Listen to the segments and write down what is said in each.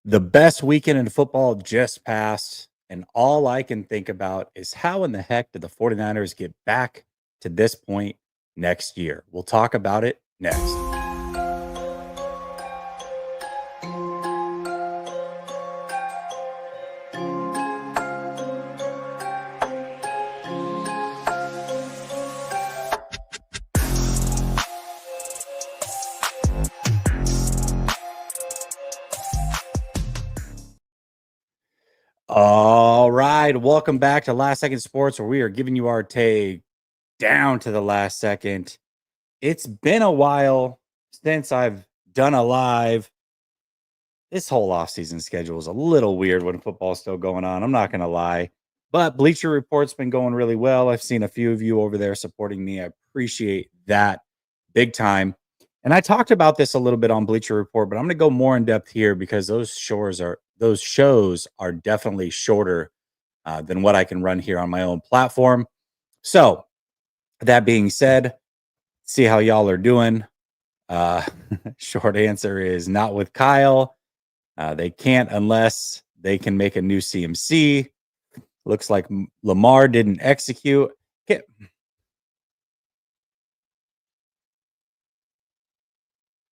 The best weekend in football just passed, and all I can think about is how in the heck did the 49ers get back to this point next year? We'll talk about it next. All right, welcome back to Last Second Sports, where we are giving you our take down to the last second. It's been a while since I've done a live. This whole offseason schedule is a little weird when football's still going on. I'm not going to lie. But Bleacher Report's been going really well. I've seen a few of you over there supporting me. I appreciate that big time. And I talked about this a little bit on Bleacher Report, but I'm going to go more in depth here because those shows are definitely shorter than what I can run here on my own platform. So that being said, see how y'all are doing. Short answer is not with Kyle. They can't unless they can make a new CMC. Looks like Lamar didn't execute.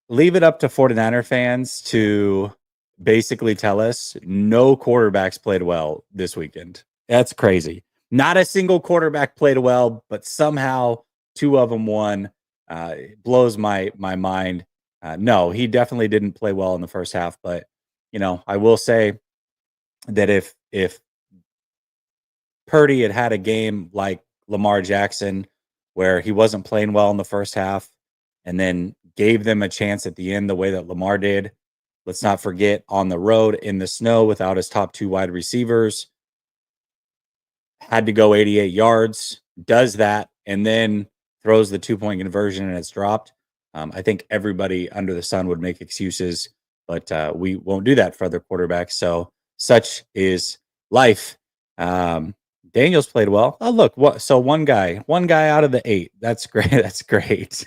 Leave it up to 49er fans to basically tell us no quarterbacks played well this weekend. That's crazy. Not a single quarterback played well, but somehow two of them won. It blows my mind. No, he definitely didn't play well in the first half, but I will say that if Purdy had a game like Lamar Jackson, where he wasn't playing well in the first half and then gave them a chance at the end the way that Lamar did, let's not forget on the road in the snow without his top two wide receivers, had to go 88 yards, does that, and then throws the 2-point conversion and it's dropped. I think everybody under the sun would make excuses, but we won't do that for other quarterbacks. So such is life. Daniels played well. Oh, look, what? So one guy out of the 8. That's great. That's great.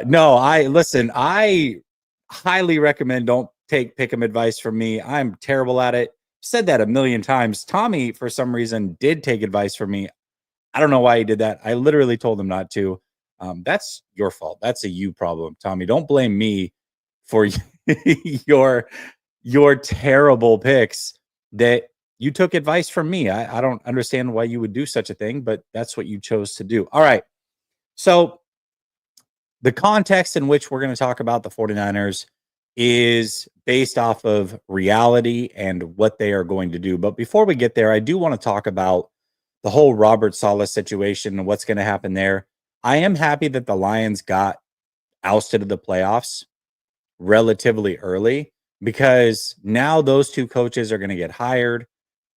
No, I highly recommend don't take pick'em advice from me. I'm terrible at it. Said that a million times. Tommy, for some reason, did take advice from me. I don't know why he did that. I literally told him not to. That's your fault. That's a you problem, Tommy. Don't blame me for your terrible picks that you took advice from me. I don't understand why you would do such a thing, but that's what you chose to do. All right. So the context in which we're going to talk about the 49ers is based off of reality and what they are going to do. But before we get there, I do want to talk about the whole Robert Saleh situation and what's going to happen there. I am happy that the Lions got ousted of the playoffs relatively early because now those two coaches are going to get hired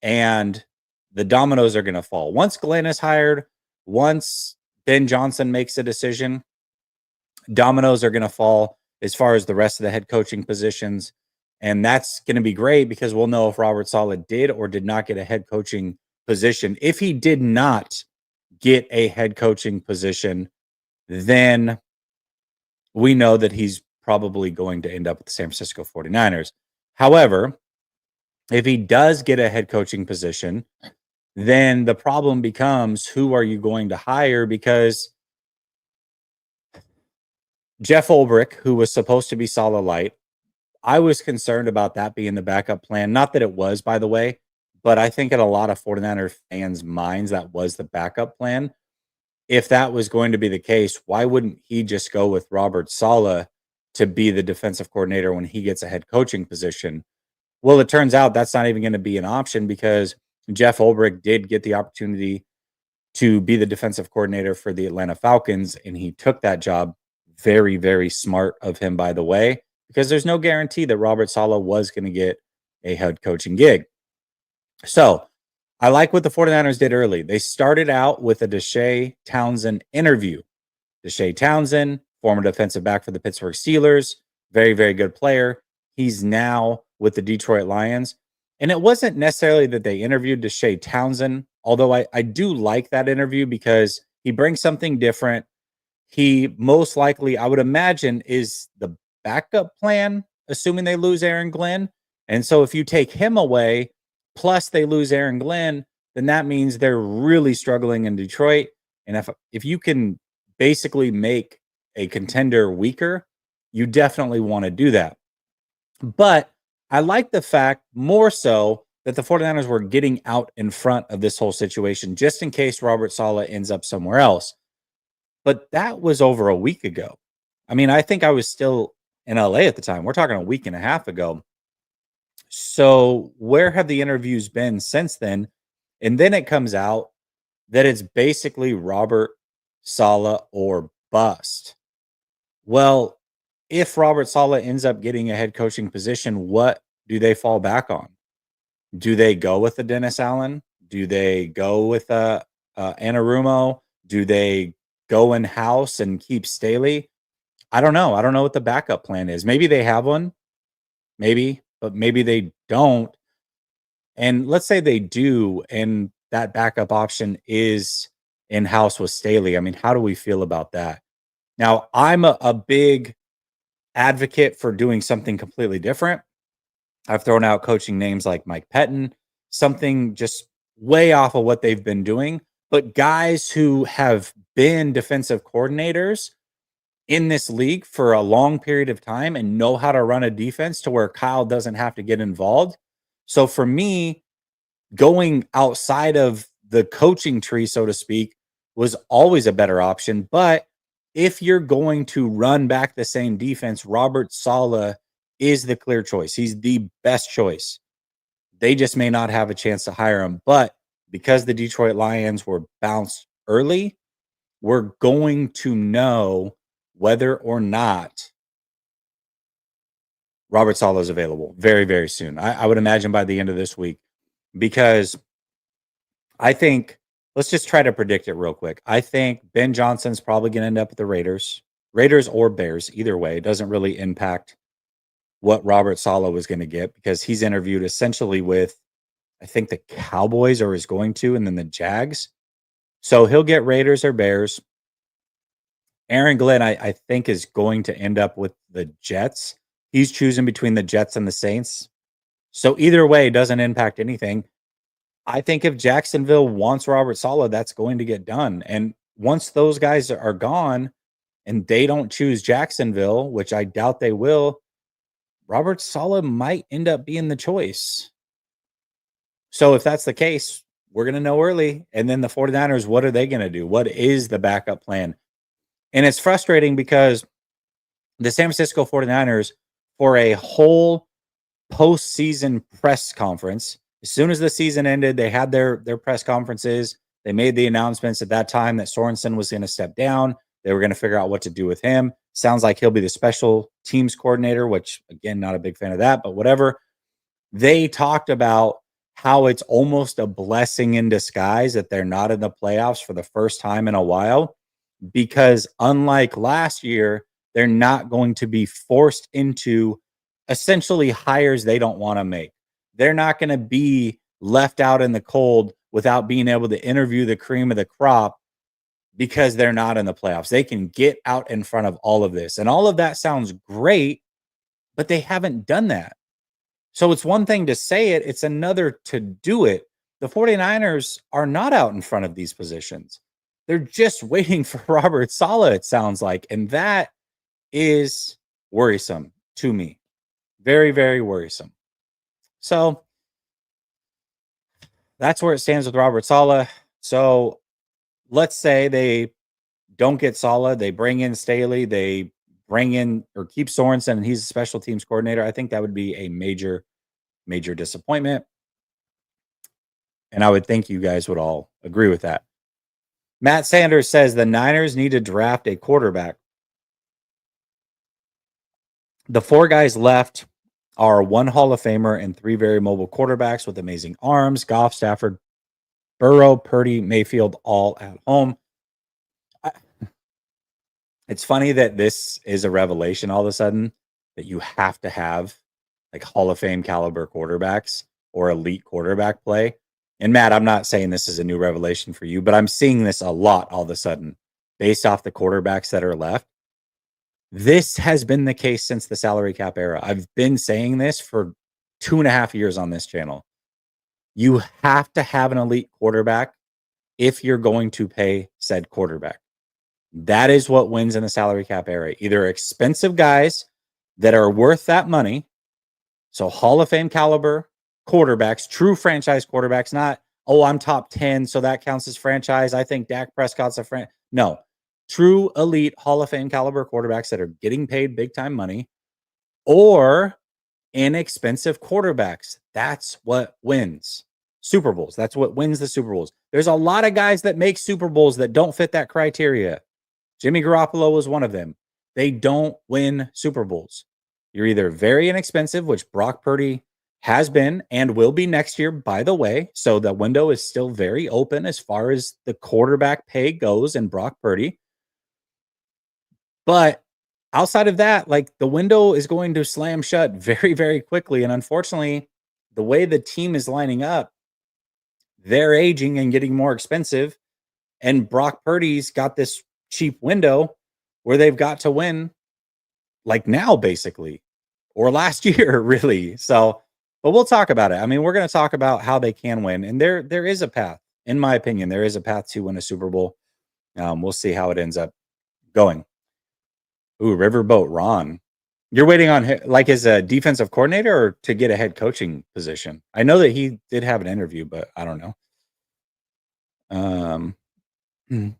and the dominoes are going to fall. Once Glenn is hired, once Ben Johnson makes a decision, dominoes are going to fall as far as the rest of the head coaching positions. And that's going to be great because we'll know if Robert Saleh did or did not get a head coaching position. If he did not get a head coaching position, then we know that he's probably going to end up with the San Francisco 49ers. However, if he does get a head coaching position, then the problem becomes who are you going to hire? Because Jeff Ulbrich, who was supposed to be Saleh Light, I was concerned about that being the backup plan. Not that it was, by the way, but I think in a lot of 49er fans' minds, that was the backup plan. If that was going to be the case, why wouldn't he just go with Robert Saleh to be the defensive coordinator when he gets a head coaching position? Well, it turns out that's not even going to be an option because Jeff Ulbrich did get the opportunity to be the defensive coordinator for the Atlanta Falcons, and he took that job. Very, very smart of him, by the way, because there's no guarantee that Robert Saleh was going to get a head coaching gig. So I like what the 49ers did early. They started out with a Deshae Townsend interview. Deshae Townsend, former defensive back for the Pittsburgh Steelers, very, very good player. He's now with the Detroit Lions. And it wasn't necessarily that they interviewed Deshae Townsend, although I do like that interview because he brings something different. He most likely, I would imagine, is the backup plan assuming they lose Aaron Glenn. And so if you take him away, plus they lose Aaron Glenn, then that means they're really struggling in Detroit. And if you can basically make a contender weaker, you definitely want to do that. But I like the fact more so that the 49ers were getting out in front of this whole situation just in case Robert Saleh ends up somewhere else. But that was over a week ago. I mean, I think I was still in LA at the time. We're talking a week and a half ago. So where have the interviews been since then? And then it comes out that it's basically Robert Saleh or bust. Well, if Robert Saleh ends up getting a head coaching position, what do they fall back on? Do they go with the Dennis Allen? Do they go with Anarumo? Do they go in house and keep Staley? I don't know. I don't know what the backup plan is. Maybe they have one, maybe, but maybe they don't. And let's say they do, and that backup option is in house with Staley. I mean, how do we feel about that? Now, I'm a big advocate for doing something completely different. I've thrown out coaching names like Mike Pettin, something just way off of what they've been doing, but guys who have been defensive coordinators in this league for a long period of time and know how to run a defense to where Kyle doesn't have to get involved. So for me, going outside of the coaching tree, so to speak, was always a better option. But if you're going to run back the same defense, Robert Saleh is the clear choice. He's the best choice. They just may not have a chance to hire him. But because the Detroit Lions were bounced early, we're going to know whether or not Robert Saleh is available very, very soon. I would imagine by the end of this week, because I think, let's just try to predict it real quick. I think Ben Johnson's probably going to end up with the Raiders or Bears. Either way, it doesn't really impact what Robert Saleh was going to get because he's interviewed essentially with, I think, the Cowboys or is going to, and then the Jags. So he'll get Raiders or Bears. Aaron Glenn, I think, is going to end up with the Jets. He's choosing between the Jets and the Saints. So either way, it doesn't impact anything. I think if Jacksonville wants Robert Saleh, that's going to get done. And once those guys are gone and they don't choose Jacksonville, which I doubt they will, Robert Saleh might end up being the choice. So if that's the case, we're going to know early. And then the 49ers, what are they going to do? What is the backup plan? And it's frustrating because the San Francisco 49ers, for a whole postseason press conference, as soon as the season ended, they had their press conferences. They made the announcements at that time that Sorensen was going to step down. They were going to figure out what to do with him. Sounds like he'll be the special teams coordinator, which, again, not a big fan of that, but whatever. They talked about how it's almost a blessing in disguise that they're not in the playoffs for the first time in a while, because unlike last year, they're not going to be forced into essentially hires they don't want to make. They're not going to be left out in the cold without being able to interview the cream of the crop because they're not in the playoffs. They can get out in front of all of this. And all of that sounds great, but they haven't done that. So it's one thing to say it, it's another to do it. The 49ers are not out in front of these positions. They're just waiting for Robert Saleh, it sounds like. And that is worrisome to me. Very, very worrisome. So that's where it stands with Robert Saleh. So let's say they don't get Saleh. They bring in Staley. They bring in or keep Sorensen, and he's a special teams coordinator. I think that would be a major, major disappointment. And I would think you guys would all agree with that. Matt Sanders says the Niners need to draft a quarterback. The 4 guys left are 1 Hall of Famer and 3 very mobile quarterbacks with amazing arms: Goff, Stafford, Burrow, Purdy, Mayfield, all at home. It's funny that this is a revelation all of a sudden, that you have to have like Hall of Fame caliber quarterbacks or elite quarterback play. And Matt, I'm not saying this is a new revelation for you, but I'm seeing this a lot all of a sudden based off the quarterbacks that are left. This has been the case since the salary cap era. I've been saying this for 2.5 years on this channel. You have to have an elite quarterback if you're going to pay said quarterback. That is what wins in the salary cap era. Either expensive guys that are worth that money, so Hall of Fame caliber quarterbacks, true franchise quarterbacks, not, oh, I'm top 10, so that counts as franchise. I think Dak Prescott's a franchise. No, true elite Hall of Fame caliber quarterbacks that are getting paid big time money, or inexpensive quarterbacks. That's what wins Super Bowls. That's what wins the Super Bowls. There's a lot of guys that make Super Bowls that don't fit that criteria. Jimmy Garoppolo was one of them. They don't win Super Bowls. You're either very inexpensive, which Brock Purdy has been and will be next year, by the way. So the window is still very open as far as the quarterback pay goes in Brock Purdy. But outside of that, like, the window is going to slam shut very, very quickly. And unfortunately, the way the team is lining up, they're aging and getting more expensive. And Brock Purdy's got this cheap window where they've got to win like now, basically, or last year, really. So, but we'll talk about it. I mean, we're going to talk about how they can win. And there is a path, in my opinion, there is a path to win a Super Bowl. We'll see how it ends up going. Ooh, Riverboat Ron. You're waiting on, like, his defensive coordinator or to get a head coaching position? I know that he did have an interview, but I don't know.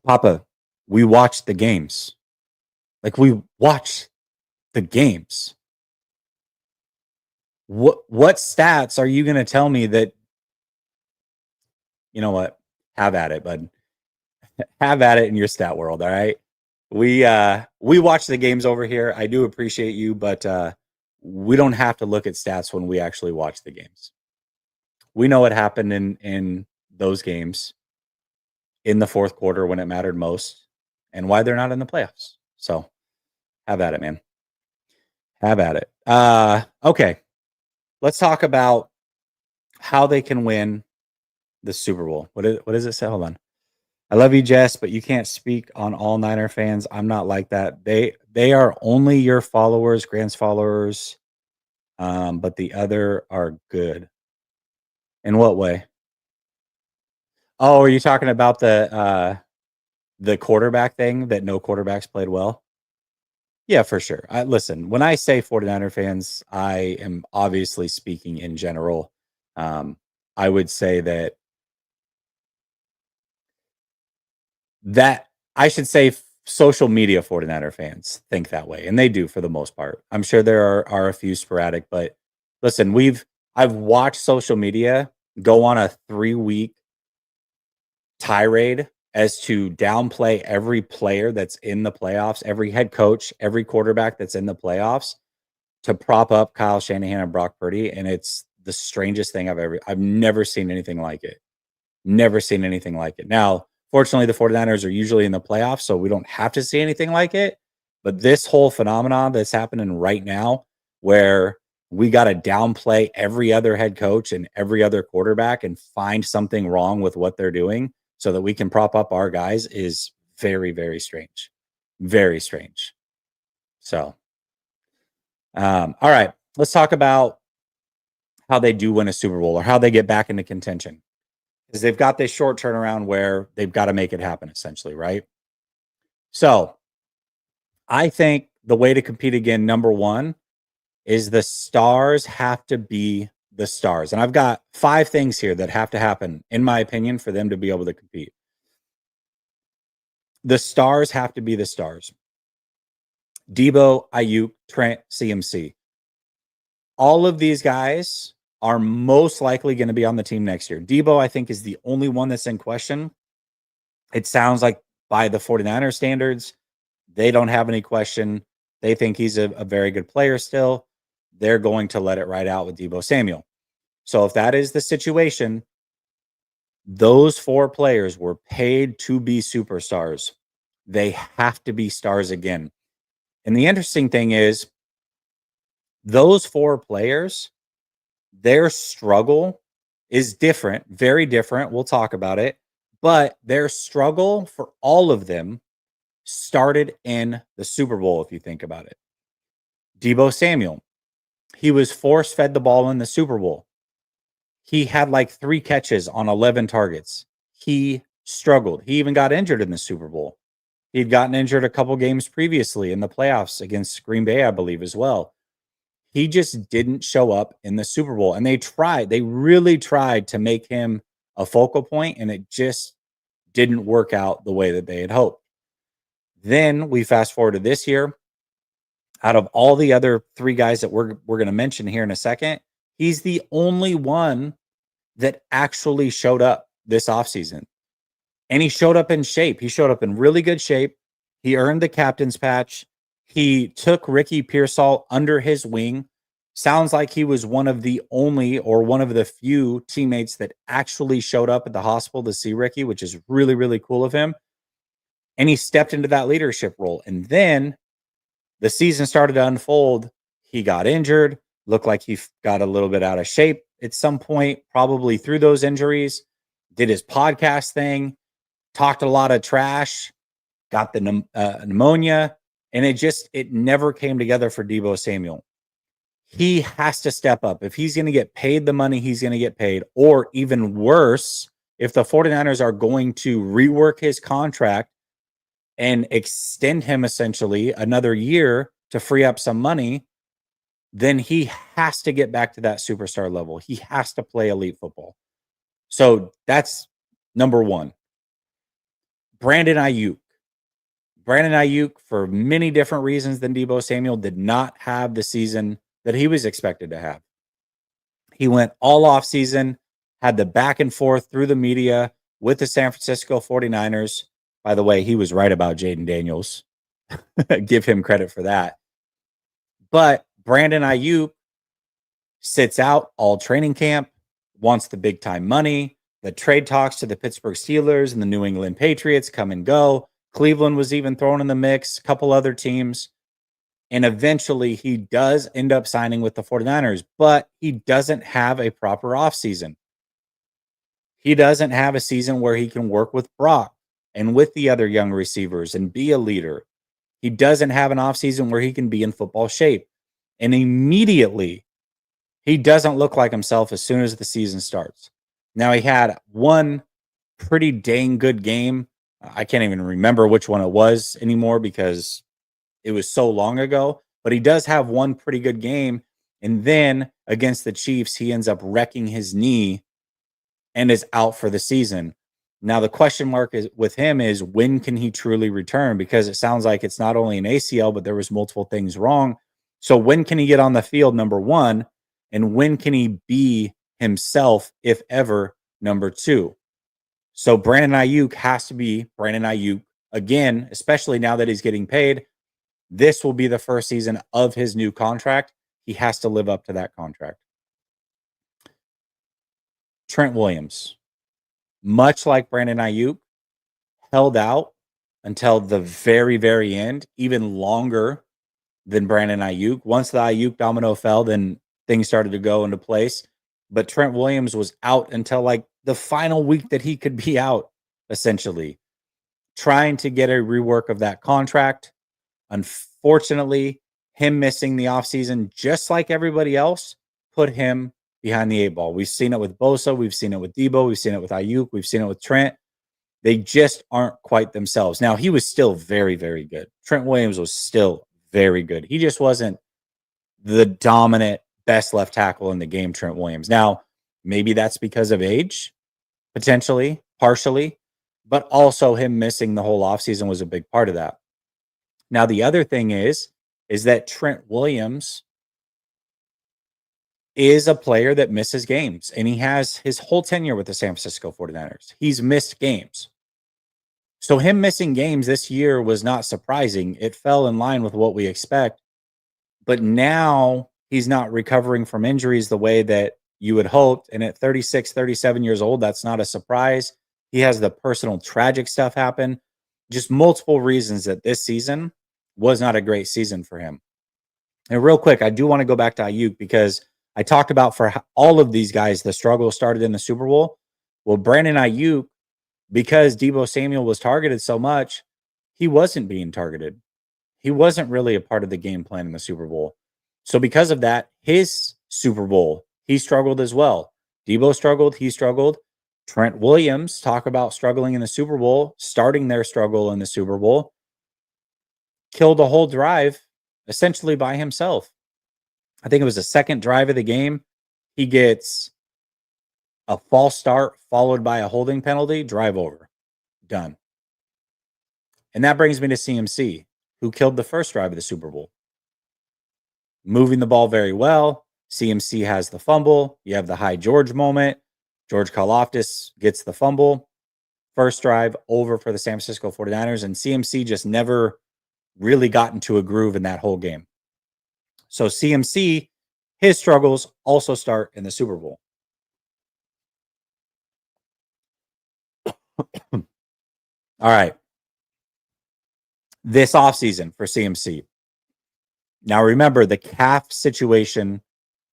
Papa, we watched the games. Like, we watched the games. What stats are you going to tell me that, you know what? Have at it, bud. Have at it in your stat world, all right? We watch the games over here. I do appreciate you, but we don't have to look at stats when we actually watch the games. We know what happened in those games in the fourth quarter when it mattered most and why they're not in the playoffs. So have at it, man. Have at it. Okay. Let's talk about how they can win the Super Bowl. What does it say? Hold on. I love you, Jess, but you can't speak on all Niner fans. I'm not like that. They are only your followers, Grant's followers, but the other are good. In what way? Oh, are you talking about the quarterback thing, that no quarterbacks played well? Yeah, for sure. Listen, when I say 49er fans, I am obviously speaking in general. I would say that I should say social media 49er fans think that way, and they do for the most part. I'm sure there are a few sporadic, but listen, I've watched social media go on a 3-week tirade as to downplay every player that's in the playoffs, every head coach, every quarterback that's in the playoffs, to prop up Kyle Shanahan and Brock Purdy. And it's the strangest thing I've never seen anything like it. Never seen anything like it. Now, fortunately, the 49ers are usually in the playoffs, so we don't have to see anything like it. But this whole phenomenon that's happening right now, where we got to downplay every other head coach and every other quarterback and find something wrong with what they're doing so that we can prop up our guys, is very, very strange. Very strange. So, all right, let's talk about how they do win a Super Bowl, or how they get back into contention. Because they've got this short turnaround where they've got to make it happen, essentially, right? So I think the way to compete again, number one, is the stars have to be the stars. And I've got 5 things here that have to happen, in my opinion, for them to be able to compete. The stars have to be the stars. Debo, Ayuk, Trent, CMC. All of these guys are most likely going to be on the team next year. Debo, I think, is the only one that's in question. It sounds like by the 49ers standards, they don't have any question. They think he's a very good player still. They're going to let it ride out with Debo Samuel. So if that is the situation, those 4 players were paid to be superstars. They have to be stars again. And the interesting thing is, those 4 players, their struggle is different, very different. We'll talk about it. But their struggle for all of them started in the Super Bowl, if you think about it. Deebo Samuel, he was force-fed the ball in the Super Bowl. He had like 3 catches on 11 targets. He struggled. He even got injured in the Super Bowl. He'd gotten injured a couple games previously in the playoffs against Green Bay, I believe, as well. He just didn't show up in the Super Bowl. And they really tried to make him a focal point, and it just didn't work out the way that they had hoped. Then we fast forward to this year. Out of all the other 3 guys that we're going to mention here in a second, he's the only one that actually showed up this offseason. And he showed up in shape. He showed up in really good shape. He earned the captain's patch. He took Ricky Pearsall under his wing. Sounds like he was one of the only or one of the few teammates that actually showed up at the hospital to see Ricky, which is really, really cool of him. And he stepped into that leadership role. And then the season started to unfold. He got injured, looked like he got a little bit out of shape at some point, probably through those injuries, did his podcast thing, talked a lot of trash, got the pneumonia, and it never came together for Deebo Samuel. He has to step up. If he's going to get paid the money he's going to get paid, or even worse, if the 49ers are going to rework his contract and extend him essentially another year to free up some money, then he has to get back to that superstar level. He has to play elite football. So that's number 1. Brandon Ayuk. Brandon Ayuk, for many different reasons than Deebo Samuel, did not have the season that he was expected to have. He went all off season, had the back and forth through the media with the San Francisco 49ers. By the way, he was right about Jaden Daniels. Give him credit for that. But Brandon Ayuk sits out all training camp, wants the big time money. The trade talks to the Pittsburgh Steelers and the New England Patriots come and go. Cleveland was even thrown in the mix, a couple other teams. And eventually he does end up signing with the 49ers, but he doesn't have a proper offseason. He doesn't have a season where he can work with Brock and with the other young receivers and be a leader. He doesn't have an offseason where he can be in football shape. And immediately, he doesn't look like himself as soon as the season starts. Now, he had one pretty dang good game. I can't even remember which one it was anymore because it was so long ago. But he does have one pretty good game. And then against the Chiefs, he ends up wrecking his knee and is out for the season. Now, the question mark with him is when can he truly return? Because it sounds like it's not only an ACL, but there was multiple things wrong. So when can he get on the field, number 1? And when can he be himself, if ever, number 2? So Brandon Ayuk has to be Brandon Ayuk again, especially now that he's getting paid. This will be the first season of his new contract. He has to live up to that contract. Trent Williams, much like Brandon Ayuk, held out until the very, very end, even longer than Brandon Ayuk. Once the Ayuk domino fell, then things started to go into place. But Trent Williams was out until like the final week that he could be out, essentially, trying to get a rework of that contract. Unfortunately, him missing the offseason, just like everybody else, put him behind the 8 ball. We've seen it with Bosa. We've seen it with Deebo. We've seen it with Ayuk. We've seen it with Trent. They just aren't quite themselves. Now, he was still very, very good. Trent Williams was still very good. He just wasn't the dominant best left tackle in the game, Trent Williams. Now, maybe that's because of age, potentially, partially, but also him missing the whole offseason was a big part of that. Now, the other thing is that Trent Williams is a player that misses games, and he has his whole tenure with the San Francisco 49ers. He's missed games. So him missing games this year was not surprising. It fell in line with what we expect. But now he's not recovering from injuries the way that you had hoped. And at 36, 37 years old, that's not a surprise. He has the personal tragic stuff happen. Just multiple reasons that this season was not a great season for him. And real quick, I do want to go back to Ayuk because I talked about for all of these guys, the struggle started in the Super Bowl. Well, Brandon Ayuk, because Deebo Samuel was targeted so much, he wasn't being targeted. He wasn't really a part of the game plan in the Super Bowl. So because of that, his Super Bowl, he struggled as well. Debo struggled, he struggled. Trent Williams, talk about struggling in the Super Bowl, starting their struggle in the Super Bowl, killed a whole drive essentially by himself. I think it was the second drive of the game. He gets a false start followed by a holding penalty, drive over, done. And that brings me to CMC, who killed the first drive of the Super Bowl. Moving the ball very well. CMC has the fumble. You have the high George moment. George Karlaftis gets the fumble. First drive over for the San Francisco 49ers. And CMC just never really got into a groove in that whole game. So CMC, his struggles also start in the Super Bowl. All right. This offseason for CMC. Now, remember, the calf situation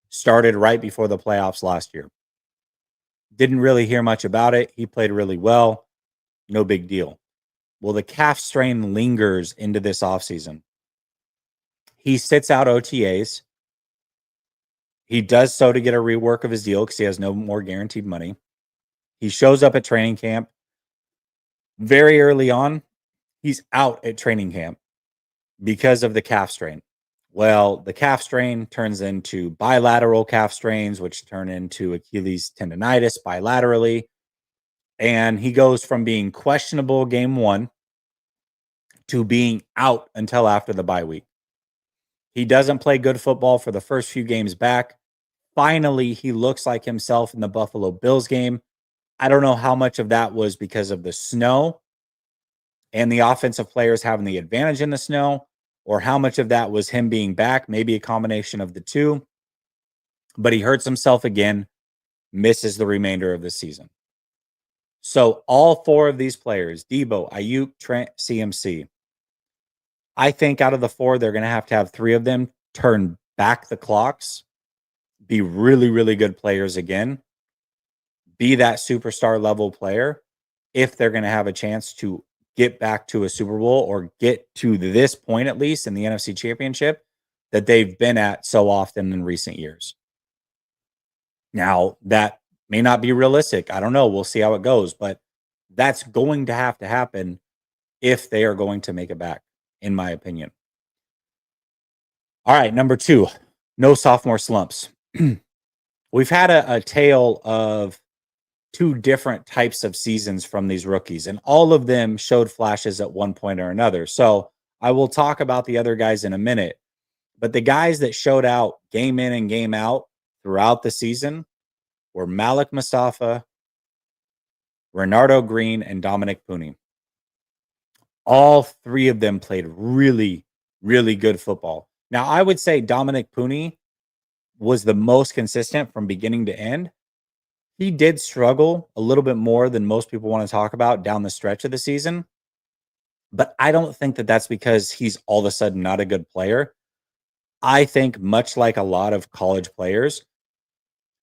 started right before the playoffs last year. Didn't really hear much about it. He played really well. No big deal. Well, the calf strain lingers into this offseason. He sits out OTAs. He does so to get a rework of his deal because he has no more guaranteed money. He shows up at training camp. Very early on, he's out at training camp because of the calf strain. Well, the calf strain turns into bilateral calf strains, which turn into Achilles tendonitis bilaterally. And he goes from being questionable game one to being out until after the bye week. He doesn't play good football for the first few games back. Finally, he looks like himself in the Buffalo Bills game. I don't know how much of that was because of the snow and the offensive players having the advantage in the snow, or how much of that was him being back, maybe a combination of the two. But he hurts himself again, misses the remainder of the season. So all four of these players, Debo, Ayuk, Trent, CMC, I think out of the four, they're going to have three of them turn back the clocks, be really, really good players again, be that superstar level player if they're going to have a chance to get back to a Super Bowl or get to this point, at least in the NFC Championship, that they've been at so often in recent years. Now, that may not be realistic. I don't know. We'll see how it goes. But that's going to happen if they are going to make it back, in my opinion. All right, number 2, no sophomore slumps. We've had a tale of 2 different types of seasons from these rookies, and all of them showed flashes at one point or another. So I will talk about the other guys in a minute. But the guys that showed out game in and game out throughout the season were Malik Mustafa, Renardo Green, and Dominic Pooney. All 3 of them played really, really good football. Now, I would say Dominic Pooney was the most consistent from beginning to end. He did struggle a little bit more than most people want to talk about down the stretch of the season. But I don't think that that's because he's all of a sudden not a good player. I think much like a lot of college players,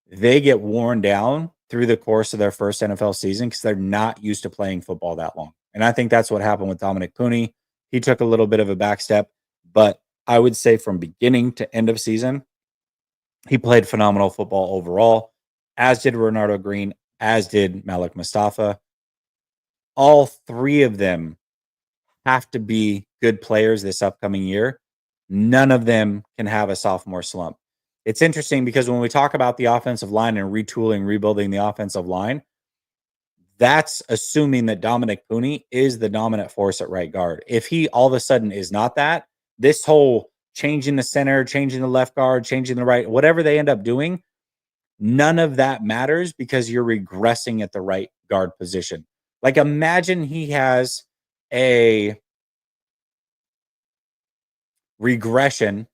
they get worn down through the course of their first NFL season because they're not used to playing football that long. And I think that's what happened with Dominic Pooney. He took a little bit of a back step, but I would say from beginning to end of season, he played phenomenal football overall, as did Renardo Green, as did Malik Mustafa. All 3 of them have to be good players this upcoming year. None of them can have a sophomore slump. It's interesting because when we talk about the offensive line and retooling, rebuilding the offensive line, that's assuming that Dominic Pooney is the dominant force at right guard. If he all of a sudden is not that, this whole changing the center, changing the left guard, changing the right, whatever they end up doing, none of that matters because you're regressing at the right guard position. Like imagine he has a regression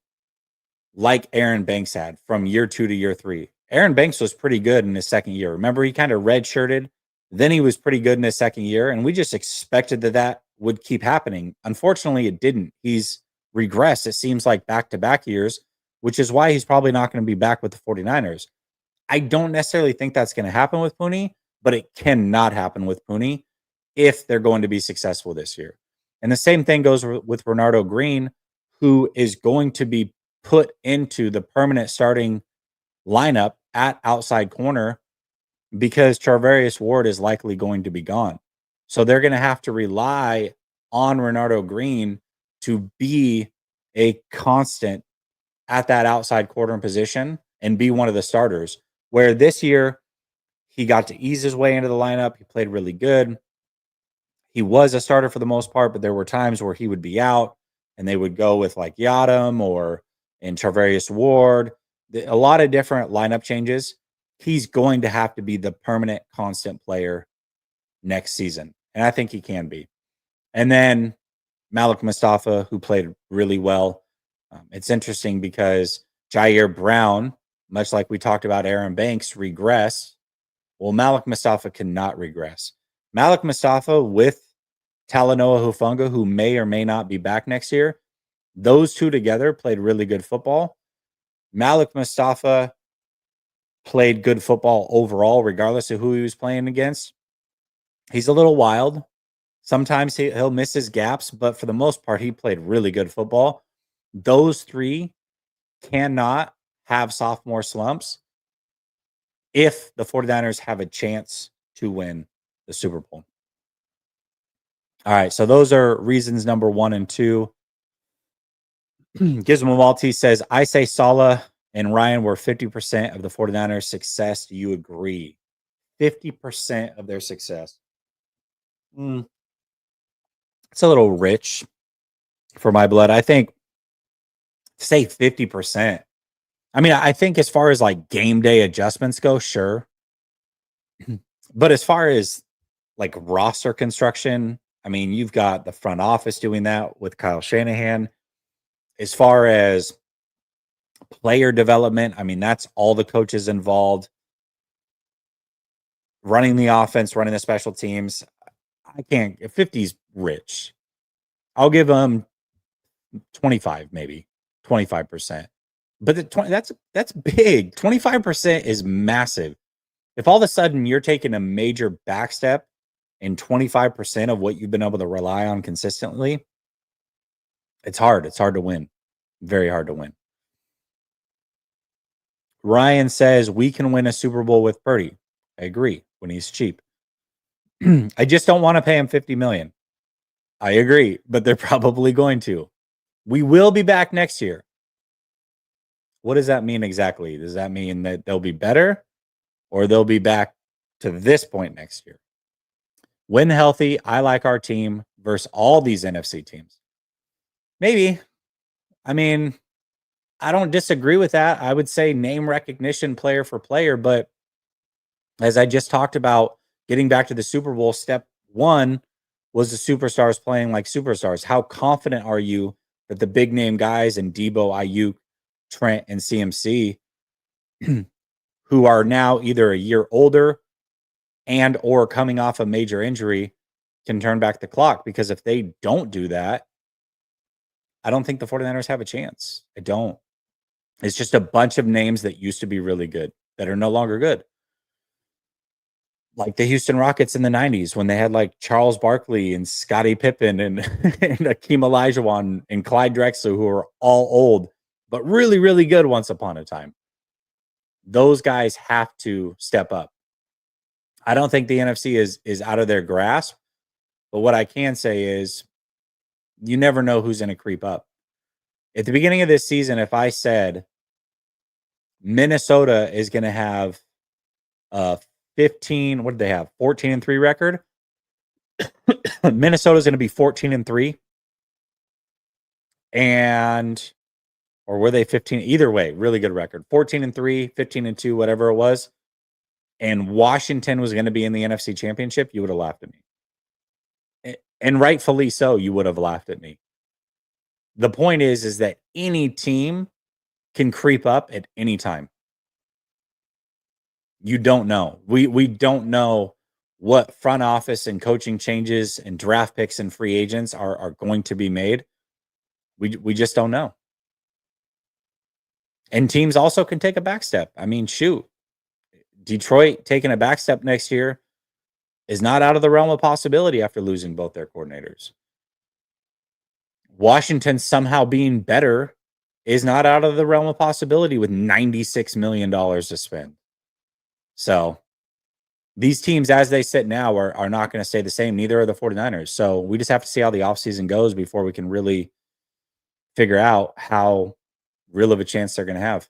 like Aaron Banks had from year 2 to year 3. Aaron Banks was pretty good in his second year. Remember, he kind of redshirted. Then he was pretty good in his second year, and we just expected that would keep happening. Unfortunately, it didn't. He's regressed, it seems like, back-to-back years, which is why he's probably not going to be back with the 49ers. I don't necessarily think that's going to happen with Pooney, but it cannot happen with Pooney if they're going to be successful this year. And the same thing goes with Renardo Green, who is going to be put into the permanent starting lineup at outside corner because Charvarius Ward is likely going to be gone. So they're going to have to rely on Renardo Green to be a constant at that outside corner position and be one of the starters. Where this year, he got to ease his way into the lineup. He played really good. He was a starter for the most part, but there were times where he would be out and they would go with like Yadam or in Charvarius Ward. A lot of different lineup changes. He's going to have to be the permanent constant player next season. And I think he can be. And then Malik Mustafa, who played really well. It's interesting because Jair Brown, much like we talked about Aaron Banks, regressed. Well, Malik Mustafa cannot regress. Malik Mustafa with Talanoa Hufanga, who may or may not be back next year, those two together played really good football. Malik Mustafa played good football overall, regardless of who he was playing against. He's a little wild. Sometimes he'll miss his gaps, but for the most part, he played really good football. Those three cannot have sophomore slumps if the 49ers have a chance to win the Super Bowl. All right, so those are reasons number 1 and 2. Gizmo Maltese says, I say Saleh and Ryan were 50% of the 49ers' success. Do you agree? 50% of their success. It's a little rich for my blood. I think, say 50%. I mean, I think as far as like game day adjustments go, sure. But as far as like roster construction, I mean, you've got the front office doing that with Kyle Shanahan. As far as player development, I mean, that's all the coaches involved. Running the offense, running the special teams. I can't. 50's rich. I'll give them 25, maybe 25%. But that's big. 25% is massive. If all of a sudden you're taking a major back step in 25% of what you've been able to rely on consistently, it's hard. It's hard to win. Very hard to win. Ryan says we can win a Super Bowl with Purdy. I agree when he's cheap. I just don't want to pay him $50 million. I agree, but they're probably going to. We will be back next year. What does that mean exactly? Does that mean that they'll be better or they'll be back to this point next year? When healthy, I like our team versus all these NFC teams. Maybe. I mean, I don't disagree with that. I would say name recognition player for player, but as I just talked about, getting back to the Super Bowl, step 1 was the superstars playing like superstars. How confident are you that the big name guys and Debo, Ayuk, Trent, and CMC, who are now either a year older and or coming off a major injury, can turn back the clock? Because if they don't do that, I don't think the 49ers have a chance. I don't. It's just a bunch of names that used to be really good that are no longer good. Like the Houston Rockets in the 90s when they had like Charles Barkley and Scottie Pippen and, and Akeem Olajuwon and Clyde Drexler, who are all old, but really, really good once upon a time. Those guys have to step up. I don't think the NFC is out of their grasp, but what I can say is you never know who's going to creep up. At the beginning of this season, if I said Minnesota is going to have 15, what did they have? 14-3 record. Minnesota's going to be 14-3. And, or were they 15? Either way, really good record. 14-3, 15-2, whatever it was. And Washington was going to be in the NFC Championship, you would have laughed at me. And rightfully so, you would have laughed at me. The point is that any team can creep up at any time. You don't know. We don't know what front office and coaching changes and draft picks and free agents are going to be made. We just don't know. And teams also can take a back step. I mean, shoot. Detroit taking a back step next year is not out of the realm of possibility after losing both their coordinators. Washington somehow being better is not out of the realm of possibility with $96 million to spend. So these teams, as they sit now, are not going to stay the same. Neither are the 49ers. So we just have to see how the offseason goes before we can really figure out how real of a chance they're going to have.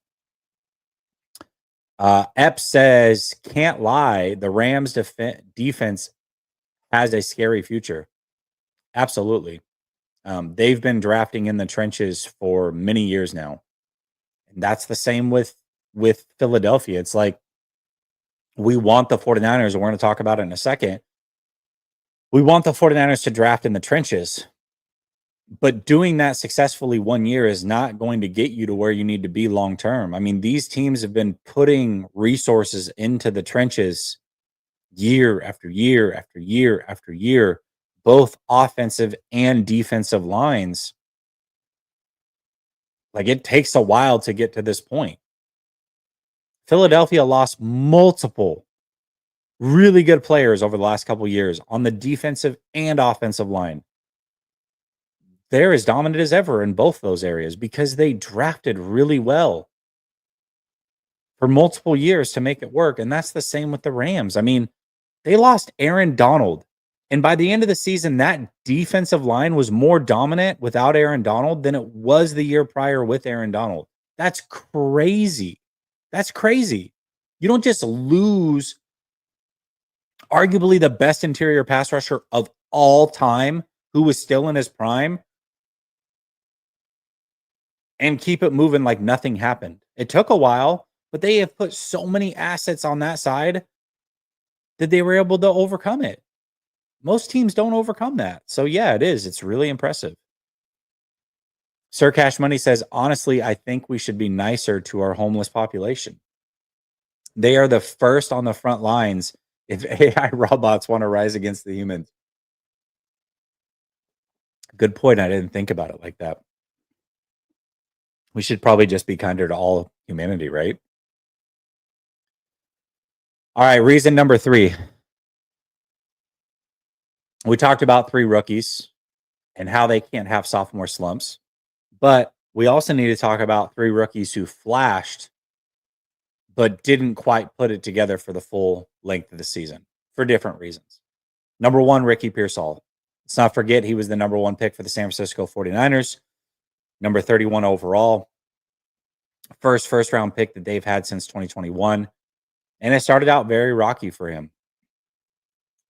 Ep says, can't lie, the Rams defense has a scary future. Absolutely. They've been drafting in the trenches for many years now. And that's the same with Philadelphia. It's like we want the 49ers, and we're going to talk about it in a second. We want the 49ers to draft in the trenches. But doing that successfully 1 year is not going to get you to where you need to be long term. I mean, these teams have been putting resources into the trenches year after year after year after year, both offensive and defensive lines. Like, it takes a while to get to this point. Philadelphia lost multiple really good players over the last couple of years on the defensive and offensive line. They're as dominant as ever in both those areas because they drafted really well for multiple years to make it work. And that's the same with the Rams. I mean, they lost Aaron Donald. And by the end of the season, that defensive line was more dominant without Aaron Donald than it was the year prior with Aaron Donald. That's crazy. That's crazy. You don't just lose arguably the best interior pass rusher of all time who was still in his prime and keep it moving like nothing happened. It took a while, but they have put so many assets on that side that they were able to overcome it. Most teams don't overcome that. So yeah, it is. It's really impressive. Sir Cash Money says, honestly, I think we should be nicer to our homeless population. They are the first on the front lines if AI robots want to rise against the humans. Good point. I didn't think about it like that. We should probably just be kinder to all humanity, right? All right, reason number 3. We talked about 3 rookies and how they can't have sophomore slumps. But we also need to talk about 3 rookies who flashed but didn't quite put it together for the full length of the season for different reasons. Number 1, Ricky Pearsall. Let's not forget he was the number 1 pick for the San Francisco 49ers, number 31 overall, first round pick that they've had since 2021. And it started out very rocky for him.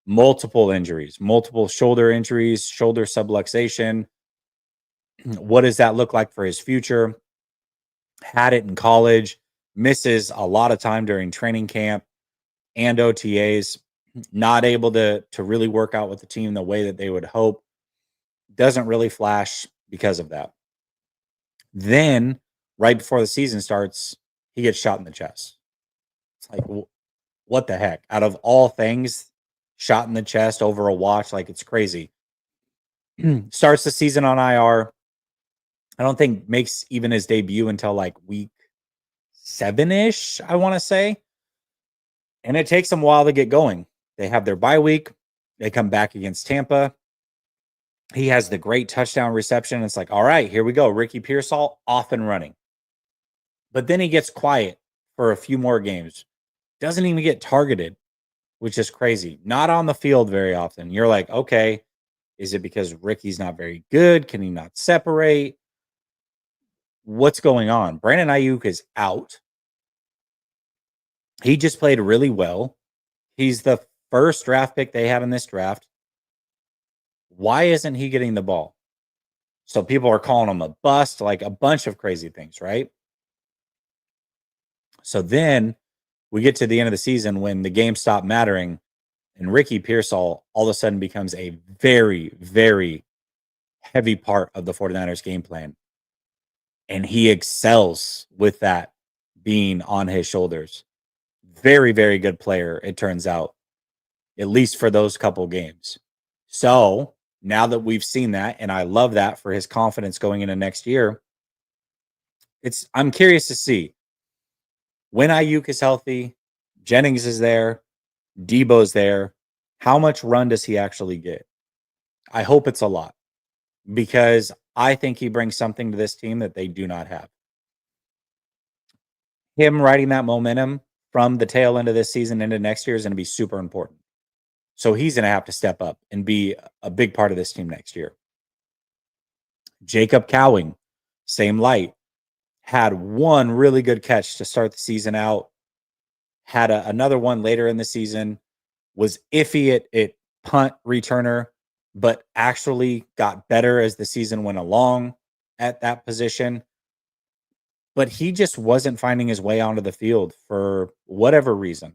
Multiple injuries, multiple shoulder injuries, shoulder subluxation. What does that look like for his future? Had it in college, misses a lot of time during training camp and OTAs, not able to really work out with the team the way that they would hope. Doesn't really flash because of that. Then, right before the season starts, he gets shot in the chest. It's like, what the heck? Out of all things, shot in the chest over a watch, like, it's crazy. Starts the season on IR. I don't think makes even his debut until like week 7-ish, I want to say. And it takes them a while to get going. They have their bye week. They come back against Tampa. He has the great touchdown reception. It's like, all right, here we go. Ricky Pearsall off and running. But then he gets quiet for a few more games. Doesn't even get targeted, which is crazy. Not on the field very often. You're like, okay, is it because Ricky's not very good? Can he not separate? What's going on? Brandon Ayuk is out. He just played really well. He's the first draft pick they have in this draft. Why isn't he getting the ball? So people are calling him a bust, like a bunch of crazy things, right? So then we get to the end of the season when the game stopped mattering, and Ricky Pearsall all of a sudden becomes a very, very heavy part of the 49ers game plan. And he excels with that being on his shoulders. Very, very good player, it turns out, at least for those couple games. So now that we've seen that, and I love that for his confidence going into next year, I'm curious to see when Ayuk is healthy, Jennings is there, Debo's there, how much run does he actually get? I hope it's a lot, because I think he brings something to this team that they do not have. Him riding that momentum from the tail end of this season into next year is going to be super important. So he's going to have to step up and be a big part of this team next year. Jacob Cowing, same light, had one really good catch to start the season out, had another one later in the season, was iffy at punt returner, but actually got better as the season went along at that position. But he just wasn't finding his way onto the field for whatever reason.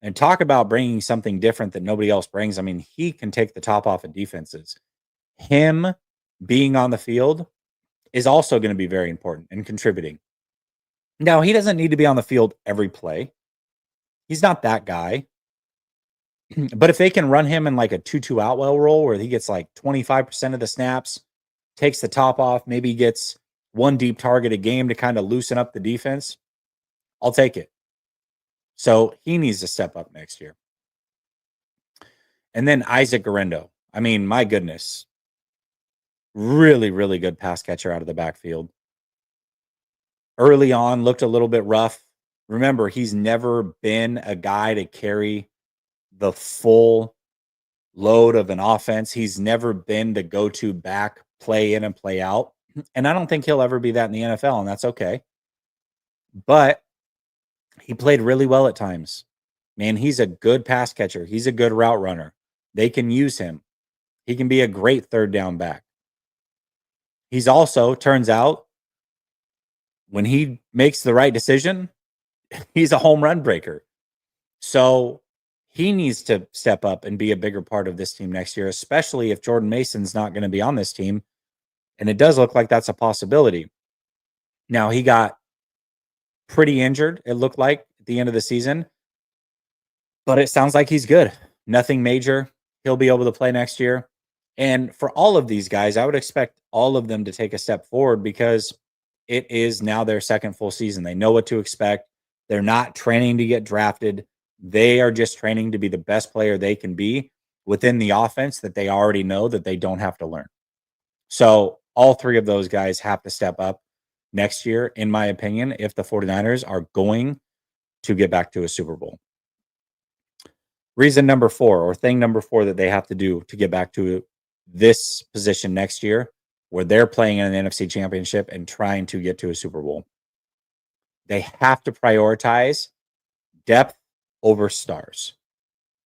And talk about bringing something different that nobody else brings. I mean, he can take the top off of defenses. Him being on the field is also going to be very important and contributing. Now, he doesn't need to be on the field every play. He's not that guy. But if they can run him in like a 2-2 out well role where he gets like 25% of the snaps, takes the top off, maybe gets one deep target a game to kind of loosen up the defense, I'll take it. So he needs to step up next year. And then Isaac Guerrero. I mean, my goodness. Really, really good pass catcher out of the backfield. Early on, looked a little bit rough. Remember, he's never been a guy to carry the full load of an offense. He's never been the go-to back, play in and play out. And I don't think he'll ever be that in the NFL, and that's okay. But he played really well at times. Man, he's a good pass catcher. He's a good route runner. They can use him. He can be a great third down back. He's also, turns out, when he makes the right decision, he's a home run breaker. So he needs to step up and be a bigger part of this team next year, especially if Jordan Mason's not going to be on this team. And it does look like that's a possibility. Now, he got pretty injured, it looked like, at the end of the season. But it sounds like he's good. Nothing major. He'll be able to play next year. And for all of these guys, I would expect all of them to take a step forward because it is now their second full season. They know what to expect. They're not training to get drafted. They are just training to be the best player they can be within the offense that they already know that they don't have to learn. So all three of those guys have to step up next year, in my opinion, if the 49ers are going to get back to a Super Bowl. Reason number 4, or thing number 4 that they have to do to get back to this position next year, where they're playing in an NFC championship and trying to get to a Super Bowl. They have to prioritize depth over stars.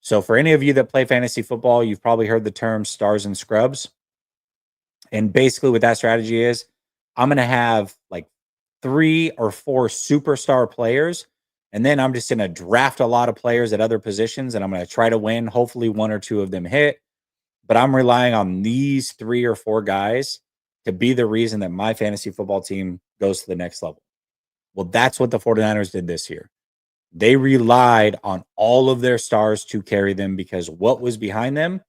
So for any of you that play fantasy football, you've probably heard the term stars and scrubs. And basically what that strategy is, I'm going to have like 3 or 4 superstar players, and then I'm just going to draft a lot of players at other positions, and I'm going to try to win. Hopefully 1 or 2 of them hit. But I'm relying on these 3 or 4 guys to be the reason that my fantasy football team goes to the next level. Well, that's what the 49ers did this year. They relied on all of their stars to carry them because what was behind them,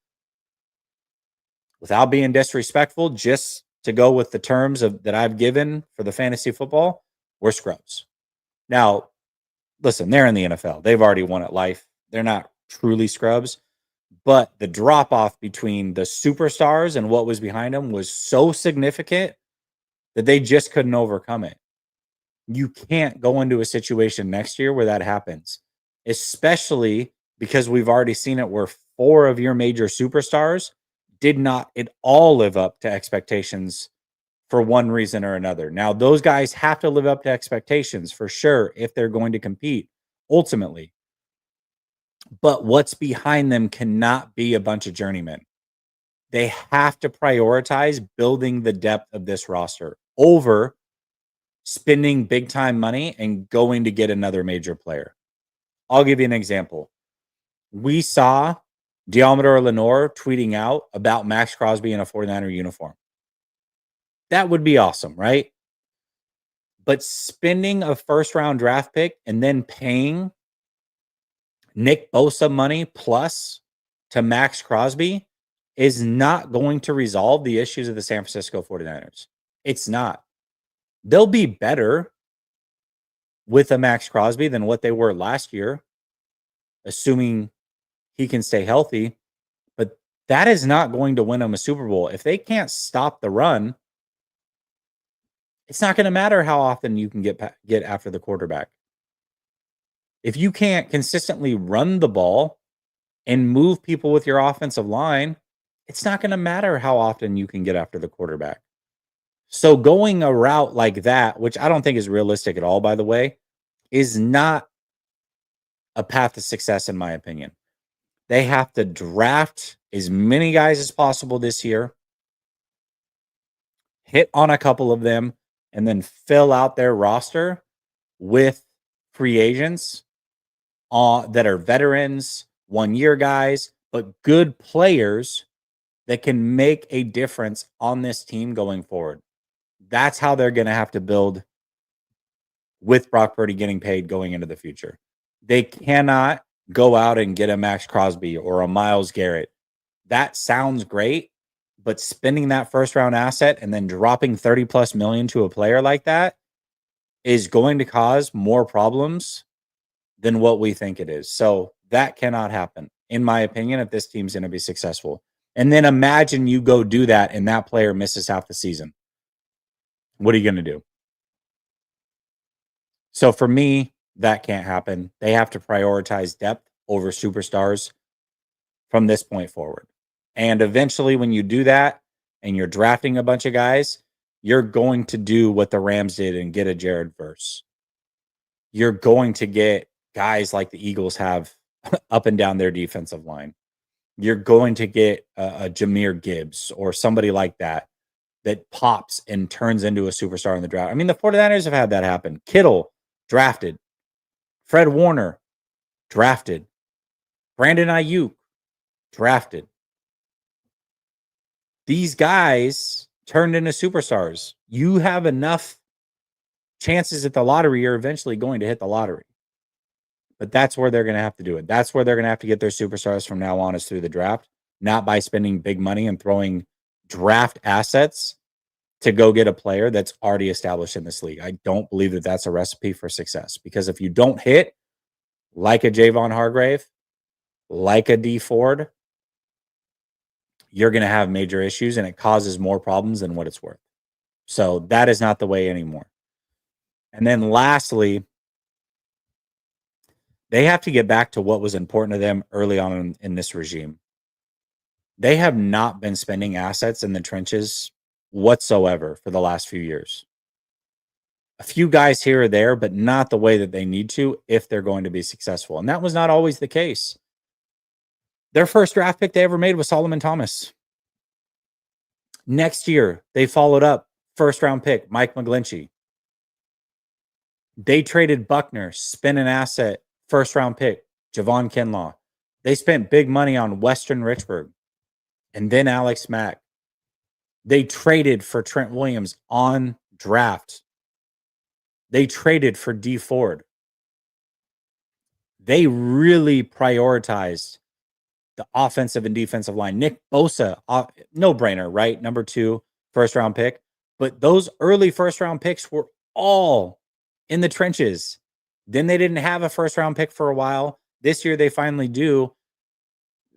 without being disrespectful, just to go with the terms that I've given for the fantasy football, were scrubs. Now, listen, they're in the NFL. They've already won at life. They're not truly scrubs. But the drop-off between the superstars and what was behind them was so significant that they just couldn't overcome it. You can't go into a situation next year where that happens, especially because we've already seen it where 4 of your major superstars did not at all live up to expectations for one reason or another. Now, those guys have to live up to expectations for sure if they're going to compete ultimately. But what's behind them cannot be a bunch of journeymen. They have to prioritize building the depth of this roster over spending big time money and going to get another major player. I'll give you an example. We saw Deommodore Lenoir tweeting out about Max Crosby in a 49er uniform. That would be awesome, right? But spending a first round draft pick and then paying Nick Bosa money plus to Max Crosby is not going to resolve the issues of the San Francisco 49ers. It's not. They'll be better with a Max Crosby than what they were last year, assuming he can stay healthy. But that is not going to win them a Super Bowl. If they can't stop the run, It's not going to matter how often you can get after the quarterback. If you can't consistently run the ball and move people with your offensive line, it's not going to matter how often you can get after the quarterback. So going a route like that, which I don't think is realistic at all, by the way, is not a path to success, in my opinion. They have to draft as many guys as possible this year, hit on a couple of them, and then fill out their roster with free agents that are veterans, 1-year guys, but good players that can make a difference on this team going forward. That's how they're going to have to build with Brock Purdy getting paid going into the future. They cannot go out and get a Max Crosby or a Myles Garrett. That sounds great, but spending that first round asset and then dropping 30 plus million to a player like that is going to cause more problems than what we think it is. So that cannot happen, in my opinion, if this team's going to be successful. And then imagine you go do that and that player misses half the season. What are you going to do? So for me, that can't happen. They have to prioritize depth over superstars from this point forward. And eventually, when you do that and you're drafting a bunch of guys, you're going to do what the Rams did and get a Jared Verse. You're going to get guys like the Eagles have up and down their defensive line. You're going to get a Jahmyr Gibbs or somebody like that pops and turns into a superstar in the draft. I mean, the 49ers have had that happen. Kittle, drafted. Fred Warner, drafted. Brandon Ayuk, drafted. These guys turned into superstars. You have enough chances at the lottery, you're eventually going to hit the lottery. But that's where they're going to have to do it. That's where they're going to have to get their superstars from now on, is through the draft, not by spending big money and throwing draft assets to go get a player that's already established in this league. I don't believe that that's a recipe for success, because if you don't hit like a Javon Hargrave, like a D Ford, you're going to have major issues, and it causes more problems than what it's worth. So that is not the way anymore. And then lastly, they have to get back to what was important to them early on in this regime. They have not been spending assets in the trenches whatsoever for the last few years. A few guys here or there, but not the way that they need to if they're going to be successful. And that was not always the case. Their first draft pick they ever made was Solomon Thomas. Next year, they followed up first round pick, Mike McGlinchey. They traded Buckner, spent an asset, first round pick, Javon Kinlaw. They spent big money on Weston Richburg and then Alex Mack. They traded for Trent Williams on draft. They traded for D Ford. They really prioritized the offensive and defensive line. Nick Bosa, no brainer, right? Number 2, first round pick. But those early first round picks were all in the trenches. Then they didn't have a first round pick for a while. This year they finally do.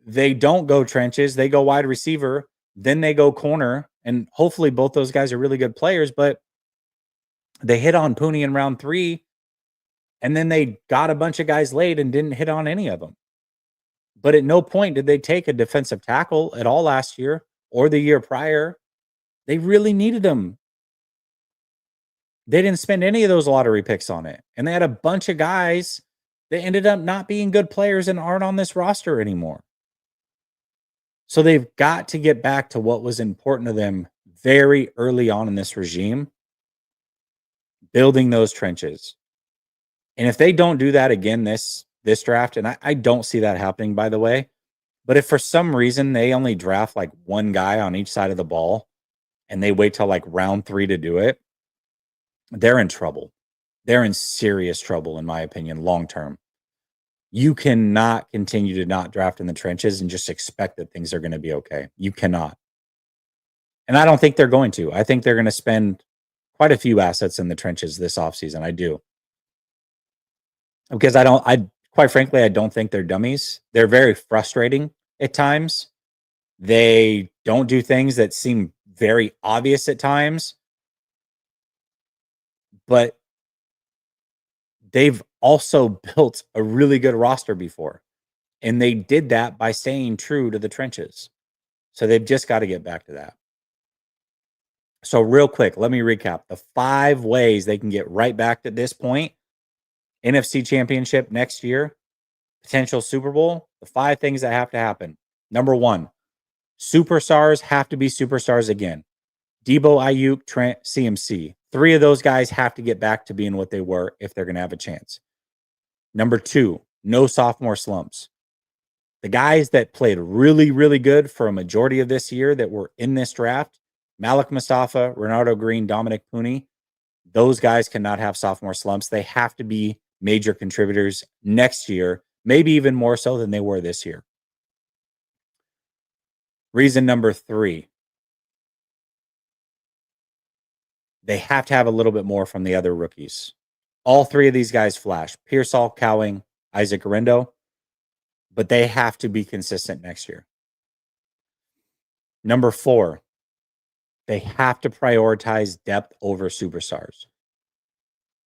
They don't go trenches. They go wide receiver. Then they go corner. And hopefully both those guys are really good players. But they hit on Pooney in round 3. And then they got a bunch of guys late and didn't hit on any of them. But at no point did they take a defensive tackle at all last year or the year prior. They really needed them. They didn't spend any of those lottery picks on it. And they had a bunch of guys that ended up not being good players and aren't on this roster anymore. So they've got to get back to what was important to them very early on in this regime, building those trenches. And if they don't do that again this draft, and I don't see that happening, by the way, but if for some reason they only draft like one guy on each side of the ball and they wait till like round 3 to do it, they're in trouble. They're in serious trouble, in my opinion, long term. You cannot continue to not draft in the trenches and just expect that things are going to be okay. You cannot. And I don't think they're going to. I think they're going to spend quite a few assets in the trenches this offseason. I do. Because quite frankly, I don't think they're dummies. They're very frustrating at times. They don't do things that seem very obvious at times. but they've also built a really good roster before. And they did that by staying true to the trenches. So they've just got to get back to that. So real quick, let me recap the 5 ways they can get right back to this point. NFC Championship next year, potential Super Bowl, the 5 things that have to happen. Number 1, superstars have to be superstars again. Debo, Ayuk, Trent, CMC. 3 of those guys have to get back to being what they were if they're going to have a chance. Number 2, no sophomore slumps. The guys that played really, really good for a majority of this year that were in this draft, Malik Mustafa, Renardo Green, Dominic Pooney, those guys cannot have sophomore slumps. They have to be major contributors next year, maybe even more so than they were this year. Reason number 3, they have to have a little bit more from the other rookies. All 3 of these guys flash. Pearsall, Cowing, Isaac Orindo. But they have to be consistent next year. Number 4, they have to prioritize depth over superstars.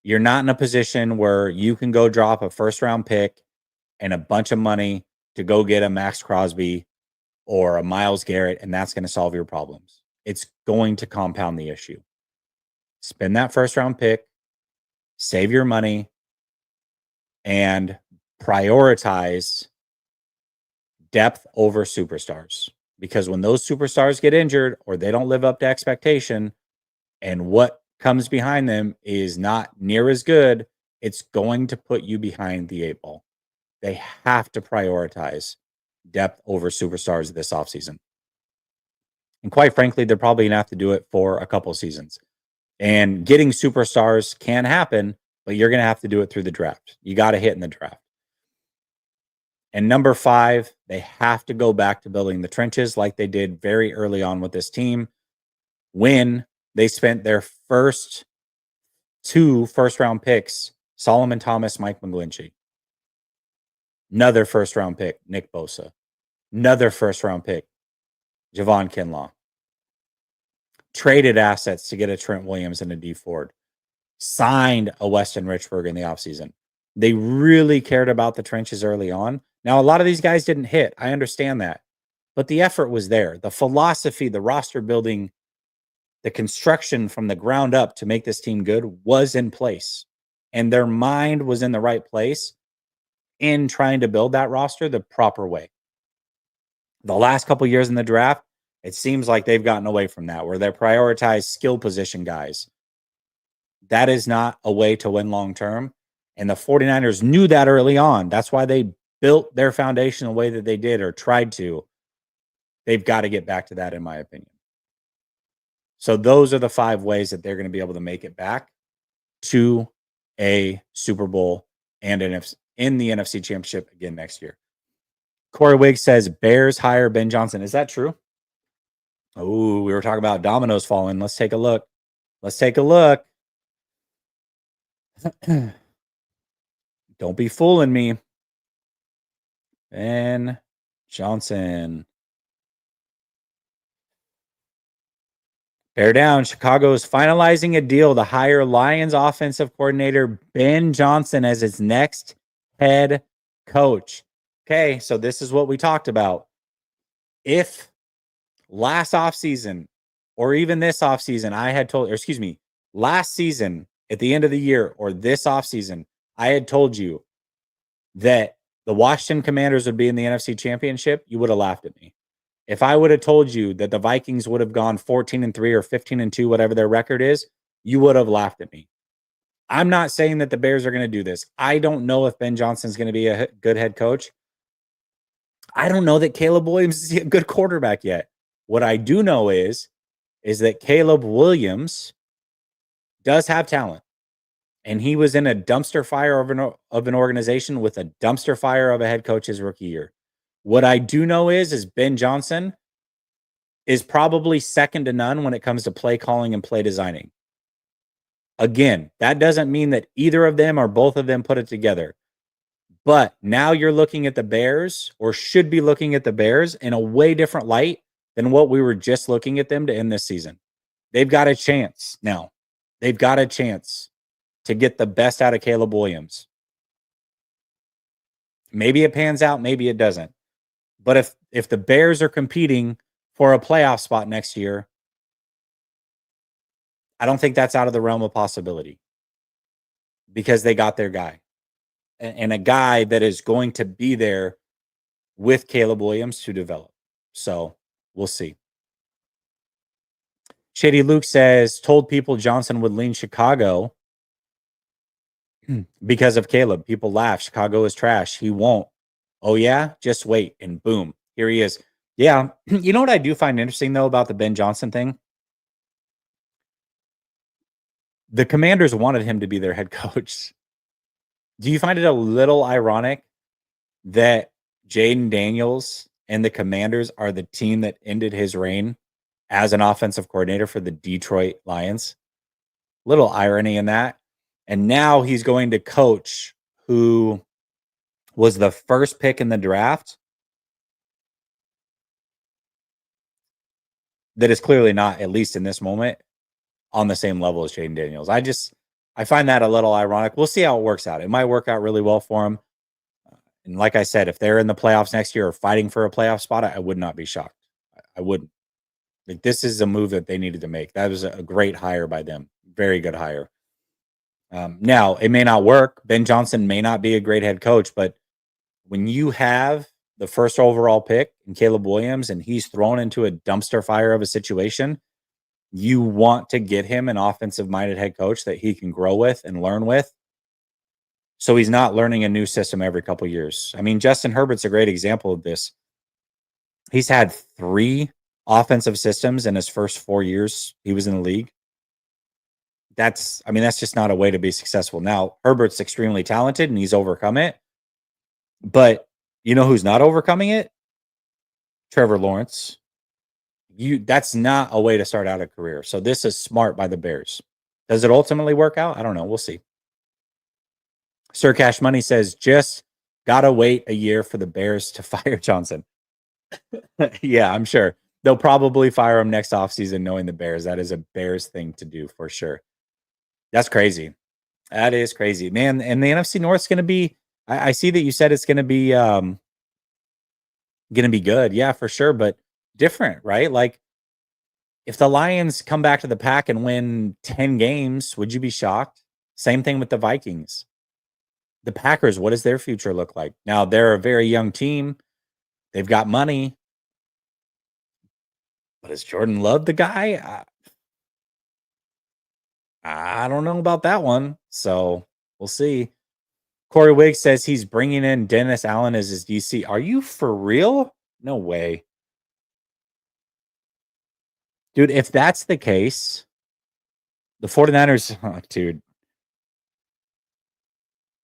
You're not in a position where you can go drop a first-round pick and a bunch of money to go get a Max Crosby or a Myles Garrett, and that's going to solve your problems. It's going to compound the issue. Spend that first-round pick, save your money, and prioritize depth over superstars. Because when those superstars get injured or they don't live up to expectation and what comes behind them is not near as good, it's going to put you behind the 8 ball. They have to prioritize depth over superstars this offseason. And quite frankly, they're probably going to have to do it for a couple seasons. And getting superstars can happen, but you're going to have to do it through the draft. You got to hit in the draft. And number 5, they have to go back to building the trenches like they did very early on with this team when they spent their first 2 first-round picks, Solomon Thomas, Mike McGlinchey. Another first-round pick, Nick Bosa. Another first-round pick, Javon Kinlaw. Traded assets to get a Trent Williams and a D Ford. Signed a Weston Richburg in the offseason. They really cared about the trenches early on. Now, a lot of these guys didn't hit. I understand that. But the effort was there. The philosophy, the roster building, the construction from the ground up to make this team good was in place. And their mind was in the right place in trying to build that roster the proper way. The last couple years in the draft, it seems like they've gotten away from that, where they prioritize skill position guys. That is not a way to win long term. And the 49ers knew that early on. That's why they built their foundation the way that they did or tried to. They've got to get back to that, in my opinion. So those are the 5 ways that they're going to be able to make it back to a Super Bowl and in the NFC Championship again next year. Corey Wiggs says Bears hire Ben Johnson. Is that true? Oh, we were talking about dominoes falling. Let's take a look. Let's take a look. Don't be fooling me. Ben Johnson. Bear down. Chicago is finalizing a deal to hire Lions offensive coordinator Ben Johnson as its next head coach. Okay, so this is what we talked about. If last offseason or even this offseason, last season at the end of the year or this offseason, I had told you that the Washington Commanders would be in the NFC Championship, you would have laughed at me. If I would have told you that the Vikings would have gone 14-3 or 15-2, whatever their record is, you would have laughed at me. I'm not saying that the Bears are going to do this. I don't know if Ben Johnson's going to be a good head coach. I don't know that Caleb Williams is a good quarterback yet. What I do know is that Caleb Williams does have talent. And he was in a dumpster fire of an organization with a dumpster fire of a head coach his rookie year. What I do know is Ben Johnson is probably second to none when it comes to play calling and play designing. Again, that doesn't mean that either of them or both of them put it together. But now you're looking at the Bears, or should be looking at the Bears, in a way different light than what we were just looking at them to end this season. They've got a chance now. They've got a chance to get the best out of Caleb Williams. Maybe it pans out, maybe it doesn't. But if the Bears are competing for a playoff spot next year, I don't think that's out of the realm of possibility because they got their guy and a guy that is going to be there with Caleb Williams to develop. So we'll see. Shady Luke says, told people Johnson would lean Chicago because of Caleb. People laugh. Chicago is trash. He won't. Oh, yeah? Just wait. And boom, here he is. Yeah. You know what I do find interesting, though, about the Ben Johnson thing? The Commanders wanted him to be their head coach. Do you find it a little ironic that Jaden Daniels and the Commanders are the team that ended his reign as an offensive coordinator for the Detroit Lions? Little irony in that. And now he's going to coach who was the first pick in the draft that is clearly not, at least in this moment, on the same level as Jaden Daniels. I find that a little ironic. We'll see how it works out. It might work out really well for him. And like I said, if they're in the playoffs next year or fighting for a playoff spot, I would not be shocked. I wouldn't. Like, this is a move that they needed to make. That was a great hire by them. Very good hire. Now, it may not work. Ben Johnson may not be a great head coach, but when you have the first overall pick in Caleb Williams and he's thrown into a dumpster fire of a situation, you want to get him an offensive-minded head coach that he can grow with and learn with. So he's not learning a new system every couple of years. I mean, Justin Herbert's a great example of this. He's had 3 offensive systems in his first 4 years he was in the league. That's just not a way to be successful. Now, Herbert's extremely talented and he's overcome it. But you know who's not overcoming it? Trevor Lawrence. That's not a way to start out a career. So this is smart by the Bears. Does it ultimately work out? I don't know. We'll see. Sir Cash Money says, just gotta wait a year for the Bears to fire Johnson. Yeah, I'm sure. They'll probably fire him next offseason knowing the Bears. That is a Bears thing to do for sure. That's crazy. That is crazy. Man, and the NFC North's going to be, I see that you said it's going to be good. Yeah, for sure, but different, right? Like, if the Lions come back to the pack and win 10 games, would you be shocked? Same thing with the Vikings. The Packers, what does their future look like? Now, they're a very young team. They've got money. But is Jordan Love the guy? I don't know about that one. So we'll see. Corey Wiggs says he's bringing in Dennis Allen as his DC. Are you for real? No way. Dude, if that's the case, the 49ers, oh, dude,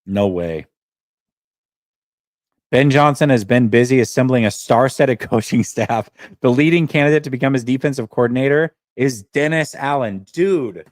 no way. Ben Johnson has been busy assembling a star-studded coaching staff. The leading candidate to become his defensive coordinator is Dennis Allen. Dude.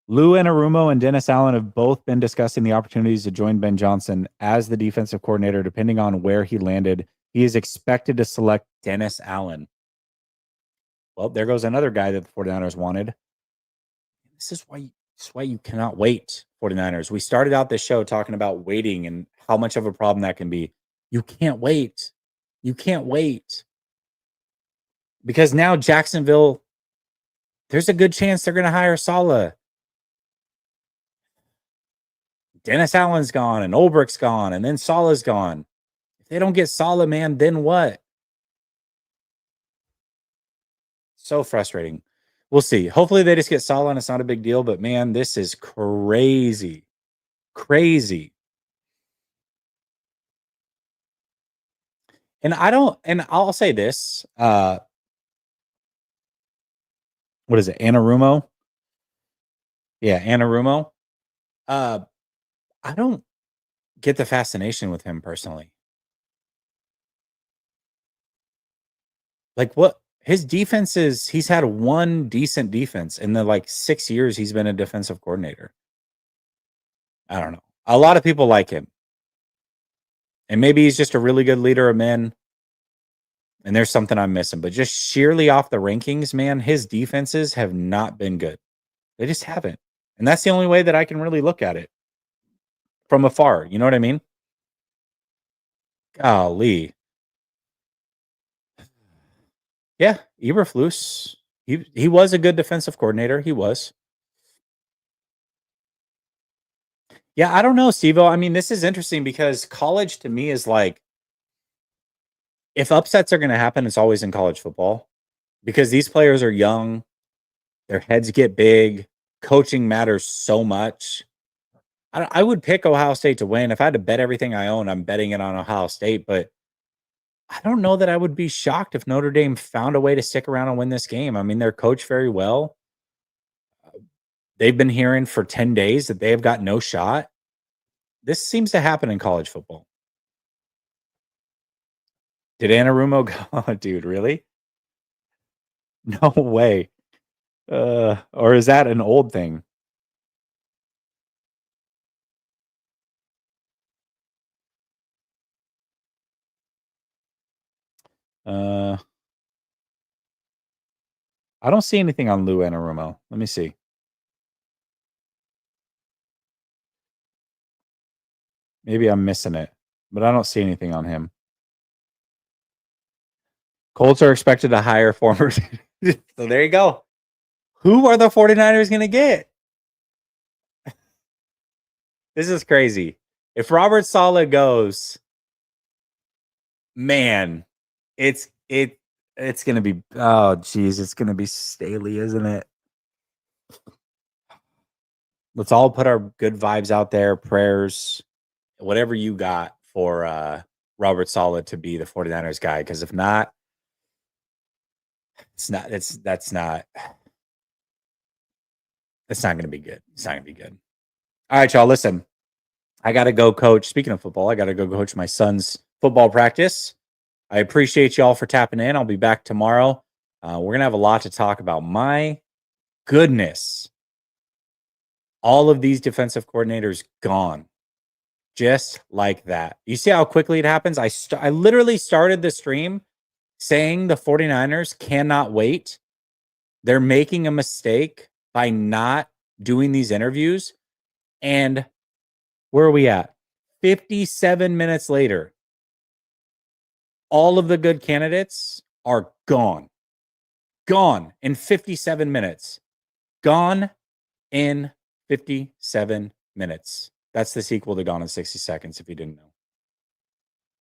Lou Anarumo and Dennis Allen have both been discussing the opportunities to join Ben Johnson as the defensive coordinator, depending on where he landed. He is expected to select Dennis Allen. Well, there goes another guy that the 49ers wanted. This is why you cannot wait, 49ers. We started out this show talking about waiting and how much of a problem that can be. You can't wait. You can't wait. Because now Jacksonville, there's a good chance they're going to hire Saleh. Dennis Allen's gone and Ulbricht's gone and then Saleh's gone. If they don't get Saleh, man, then what? So frustrating. We'll see. Hopefully they just get Saleh and it's not a big deal. But, man, this is crazy. Crazy. And I'll say this. What is it? Anarumo? Yeah, Anarumo. I don't get the fascination with him personally. Like, what his defense is, he's had one decent defense in the 6 years he's been a defensive coordinator. I don't know. A lot of people like him. And maybe he's just a really good leader of men. And there's something I'm missing. But just sheerly off the rankings, man, his defenses have not been good. They just haven't. And that's the only way that I can really look at it from afar. You know what I mean? Golly. Yeah, Eberflus. He was a good defensive coordinator. He was. Yeah, I don't know, Steve-O. I mean, this is interesting because college to me is like, if upsets are going to happen, it's always in college football because these players are young, their heads get big, coaching matters so much. I would pick Ohio State to win. If I had to bet everything I own, I'm betting it on Ohio State, but I don't know that I would be shocked if Notre Dame found a way to stick around and win this game. I mean, they're coached very well. They've been hearing for 10 days that they have got no shot. This seems to happen in college football. Did Anarumo go? Oh, dude, really? No way. Or is that an old thing? I don't see anything on Lou Anarumo. Let me see. Maybe I'm missing it, but I don't see anything on him. Colts are expected to hire former. So there you go. Who are the 49ers going to get? This is crazy. If Robert Saleh goes, man, it's going to be, oh geez, it's going to be Staley, isn't it? Let's all put our good vibes out there, prayers, whatever you got for Robert Saleh to be the 49ers guy. Because if not, that's not going to be good. It's not going to be good. All right, y'all. Listen, I got to go coach. Speaking of football, I got to go coach my son's football practice. I appreciate y'all for tapping in. I'll be back tomorrow. We're going to have a lot to talk about. My goodness. All of these defensive coordinators gone. Just like that. You see how quickly it happens? I literally started the stream saying the 49ers cannot wait. They're making a mistake by not doing these interviews. And where are we at? 57 minutes later, all of the good candidates are gone. Gone in 57 minutes. Gone in 57 minutes. That's the sequel to Gone in 60 Seconds, if you didn't know.